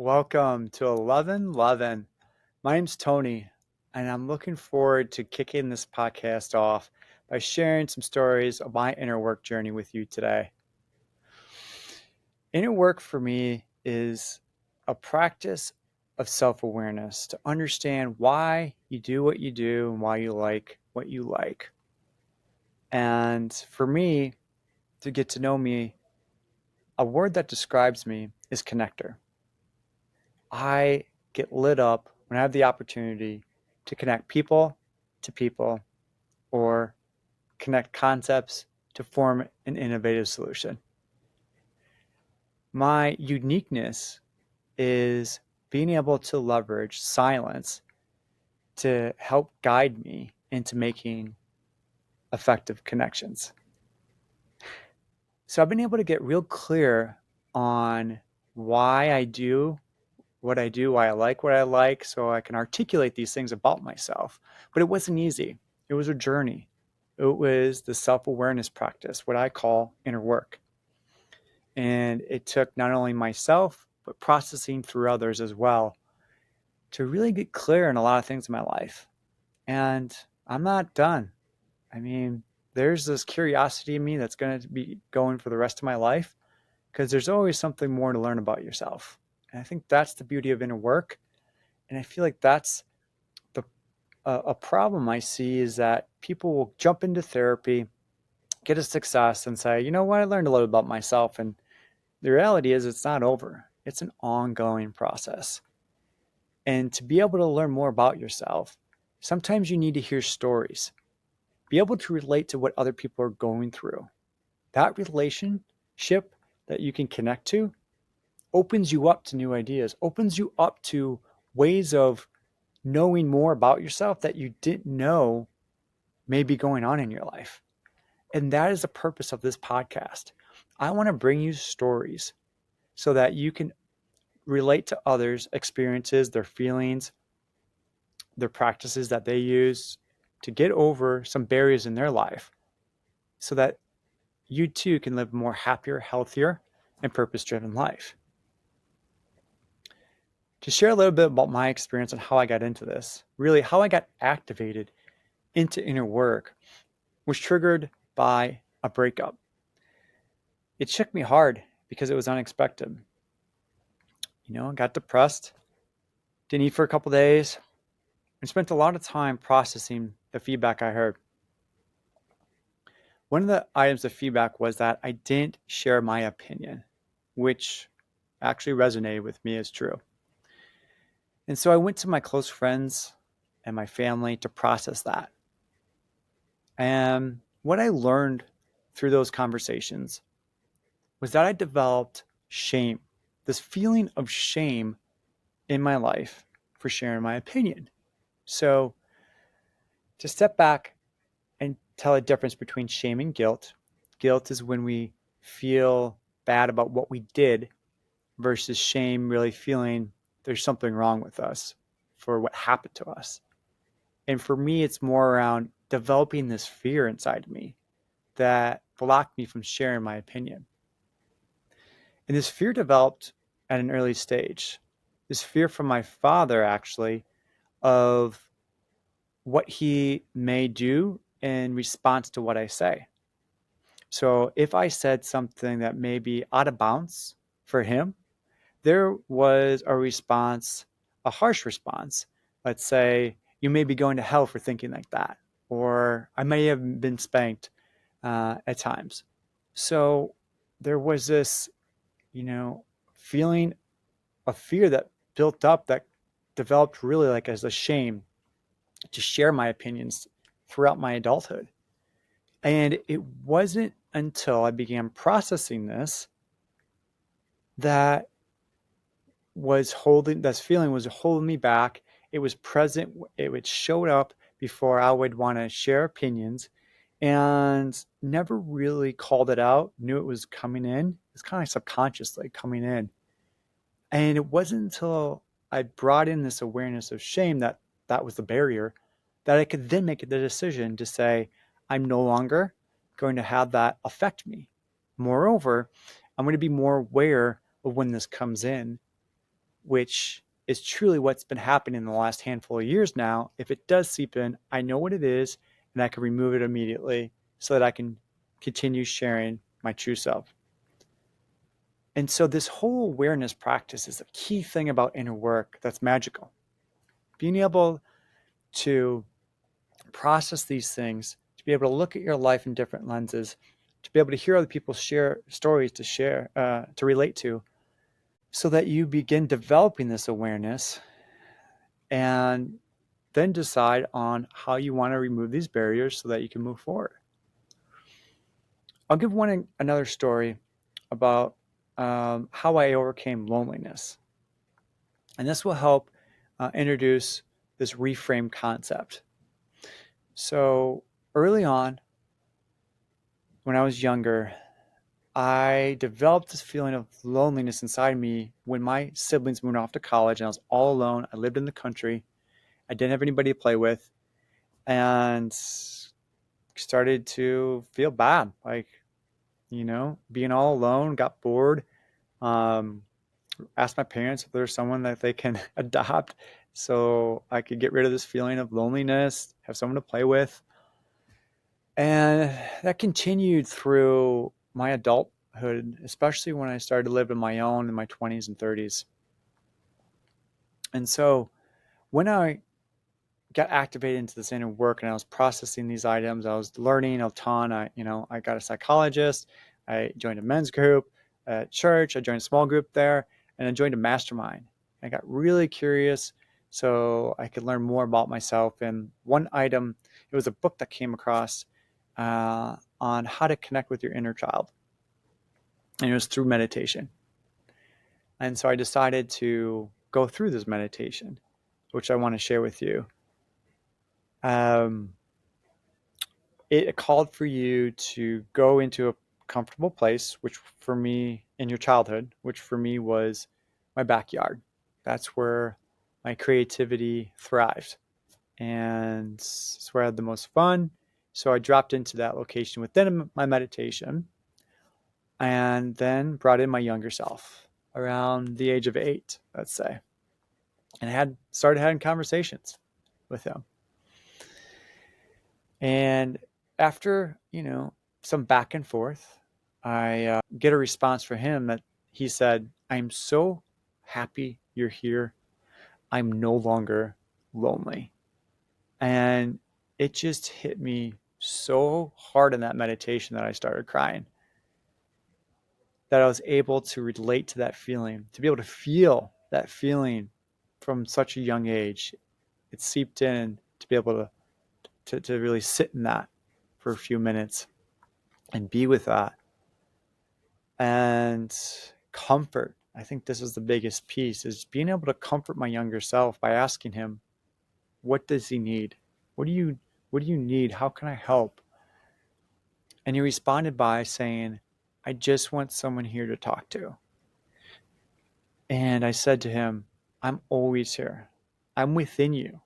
Welcome to Leaven. My name's Tony, and I'm looking forward to kicking this podcast off by sharing some stories of my inner work journey with you today. Inner work for me is a practice of self awareness to understand why you do what you do and why you like what you like. And for me, to get to know me, a word that describes me is connector. I get lit up when I have the opportunity to connect people to people or connect concepts to form an innovative solution. My uniqueness is being able to leverage silence to help guide me into making effective connections. So I've been able to get real clear on why I do what I do, why I like what I like, so I can articulate these things about myself. But it wasn't easy. It was a journey. It was the self awareness practice, what I call inner work. And it took not only myself, but processing through others as well to really get clear in a lot of things in my life. And I'm not done. I mean, there's this curiosity in me that's going to be going for the rest of my life because there's always something more to learn about yourself. And I think that's the beauty of inner work. And I feel like that's the a problem I see is that people will jump into therapy, get a success, and say, you know what, I learned a little about myself. And the reality is, it's not over. It's an ongoing process. And to be able to learn more about yourself, sometimes you need to hear stories, be able to relate to what other people are going through. That relationship that you can connect to opens you up to new ideas, opens you up to ways of knowing more about yourself that you didn't know may be going on in your life. And that is the purpose of this podcast. I want to bring you stories so that you can relate to others' experiences, their feelings, their practices that they use to get over some barriers in their life so that you too can live a more happier, healthier, and purpose driven life. To share a little bit about my experience and how I got into this, really how I got activated into inner work was triggered by a breakup. It shook me hard because it was unexpected. I got depressed, didn't eat for a couple days, and spent a lot of time processing the feedback I heard. One of the items of feedback was that I didn't share my opinion, which actually resonated with me as true. And so I went to my close friends and my family to process that. And what I learned through those conversations was that I developed shame, this feeling of shame in my life for sharing my opinion. So to step back and tell a difference between shame and guilt. Guilt is when we feel bad about what we did versus shame really feeling there's something wrong with us for what happened to us. And for me, it's more around developing this fear inside me that blocked me from sharing my opinion. And this fear developed at an early stage. This fear from my father, actually, of what he may do in response to what I say. So if I said something that may be out of bounds for him, there was a response, a harsh response. Let's say, you may be going to hell for thinking like that, or I may have been spanked at times. So there was this, feeling of fear that built up that developed really like as a shame to share my opinions throughout my adulthood. And it wasn't until I began processing this that this feeling was holding me back. It was present. It showed up before I would want to share opinions and never really called it out, knew it was coming in. It's kind of subconsciously coming in. And it wasn't until I brought in this awareness of shame that was the barrier that I could then make the decision to say, I'm no longer going to have that affect me. Moreover, I'm going to be more aware of when this comes in which is truly what's been happening in the last handful of years now. If it does seep in, I know what it is, and I can remove it immediately so that I can continue sharing my true self. And so this whole awareness practice is a key thing about inner work that's magical. Being able to process these things, to be able to look at your life in different lenses, to be able to hear other people's share stories to relate to, so that you begin developing this awareness and then decide on how you want to remove these barriers so that you can move forward. I'll give another story about how I overcame loneliness. And this will help introduce this reframe concept. So early on, when I was younger, I developed this feeling of loneliness inside me when my siblings moved off to college and I was all alone. I lived in the country. I didn't have anybody to play with, and started to feel bad. Like, being all alone, got bored. Asked my parents if there's someone that they can adopt so I could get rid of this feeling of loneliness, have someone to play with. And that continued through my adulthood, especially when I started to live on my own in my 20s and 30s. And so when I got activated into this inner work and I was processing these items, I was learning a ton. I got a psychologist. I joined a men's group at church. I joined a small group there, and I joined a mastermind. I got really curious so I could learn more about myself. And one item, it was a book that came across on how to connect with your inner child. And it was through meditation. And so I decided to go through this meditation, which I want to share with you. It called for you to go into a comfortable place, which for me, in your childhood, which for me was my backyard. That's where my creativity thrived. And it's where I had the most fun. So I dropped into that location within my meditation and then brought in my younger self around the age of 8, let's say. And I started having conversations with him. And after, some back and forth, I get a response from him that he said, "I'm so happy you're here. I'm no longer lonely." And it just hit me so hard in that meditation that I started crying. That I was able to relate to that feeling, to be able to feel that feeling from such a young age. It seeped in to be able to really sit in that for a few minutes and be with that. And comfort. I think this is the biggest piece, is being able to comfort my younger self by asking him, what does he need? What do you need? How can I help? And he responded by saying, "I just want someone here to talk to." And I said to him, "I'm always here. I'm within you.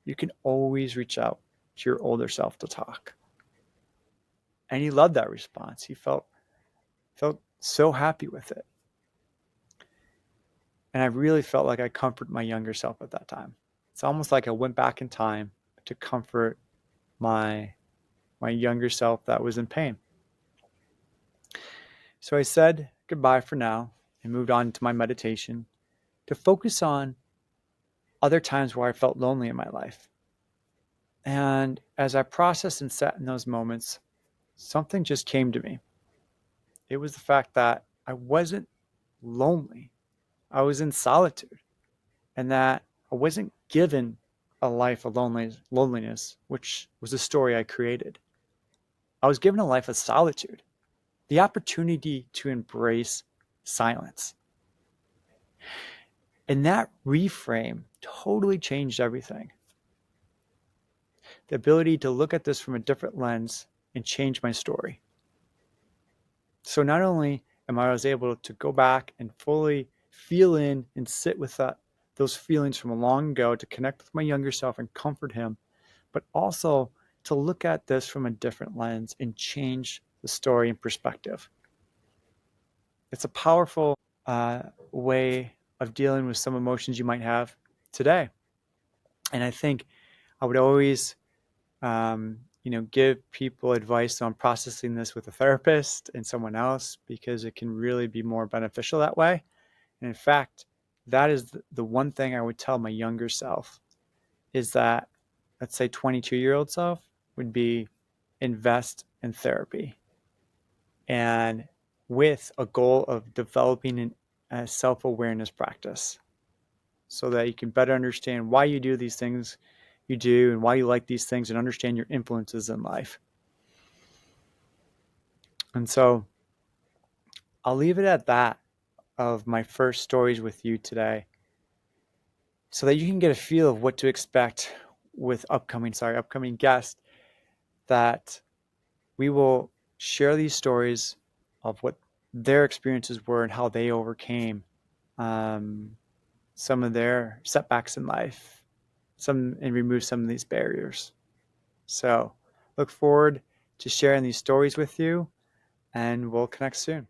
You can always reach out to your older self to talk." And he loved that response. He felt so happy with it. And I really felt like I comforted my younger self at that time. It's almost like I went back in time to comfort my younger self that was in pain. So I said goodbye for now and moved on to my meditation to focus on other times where I felt lonely in my life. And as I processed and sat in those moments, something just came to me. It was the fact that I wasn't lonely. I was in solitude, and that I wasn't given a life of loneliness, which was a story I created. I was given a life of solitude, the opportunity to embrace silence. And that reframe totally changed everything. The ability to look at this from a different lens and change my story. So not only am I was able to go back and fully feel in and sit with those feelings from a long ago, to connect with my younger self and comfort him, but also to look at this from a different lens and change the story and perspective. It's a powerful way of dealing with some emotions you might have today. And I think I would always, give people advice on processing this with a therapist and someone else, because it can really be more beneficial that way. And in fact, that is the one thing I would tell my younger self, is that, let's say 22-year-old self, would be invest in therapy, and with a goal of developing a self-awareness practice, so that you can better understand why you do these things you do and why you like these things, and understand your influences in life. And so I'll leave it at that, of my first stories with you today, so that you can get a feel of what to expect with upcoming guests, that we will share these stories of what their experiences were and how they overcame um, some of their setbacks in life, and remove some of these barriers. So look forward to sharing these stories with you, and we'll connect soon.